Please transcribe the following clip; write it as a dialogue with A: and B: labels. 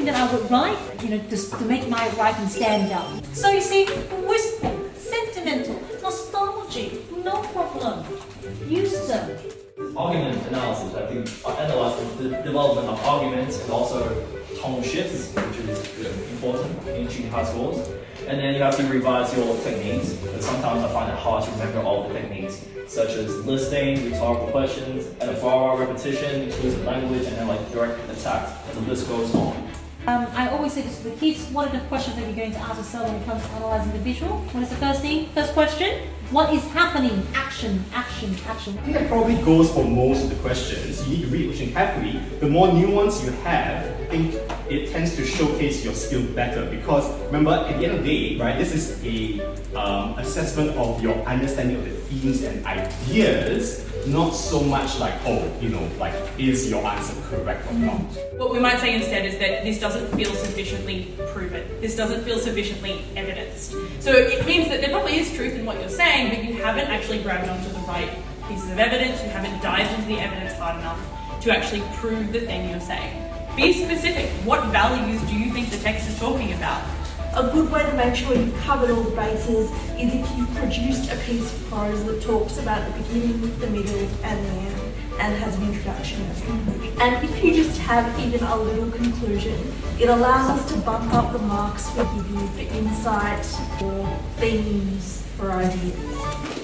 A: something that I would write, just to make my writing stand out. So you see, wistful, sentimental, nostalgic, no problem. Use them.
B: Argument analysis, I think, analyze the development of arguments and also tone shifts, which is important in achieving high scores. And then you have to revise your techniques, because sometimes I find it hard to remember all the techniques, such as listing, rhetorical questions, and a thorough repetition, inclusive language, and then direct attack, and the list goes on.
A: I always say this to the kids, what are the questions that you're going to ask yourself when it comes to analyzing the visual? What is the first thing? First question, what is happening? Action, action, action.
C: I think that probably goes for most of the questions. You need to read the question carefully. The more nuance you have, I think it tends to showcase your skill better, because remember, at the end of the day, right, this is a assessment of your understanding of the themes and ideas, not so much is your answer correct or not.
D: What we might say instead is that this doesn't feel sufficiently proven. This doesn't feel sufficiently evidenced. So it means that there probably is truth in what you're saying, but you haven't actually grabbed onto the right pieces of evidence, you haven't dived into the evidence hard enough to actually prove the thing you're saying. Be specific. What values do you think the text is talking about?
E: A good way to make sure you've covered all the bases is if you've produced a piece of prose that talks about the beginning, the middle and the end, and has an introduction and a conclusion. And if you just have even a little conclusion, it allows us to bump up the marks we give you for insight, for themes, for ideas.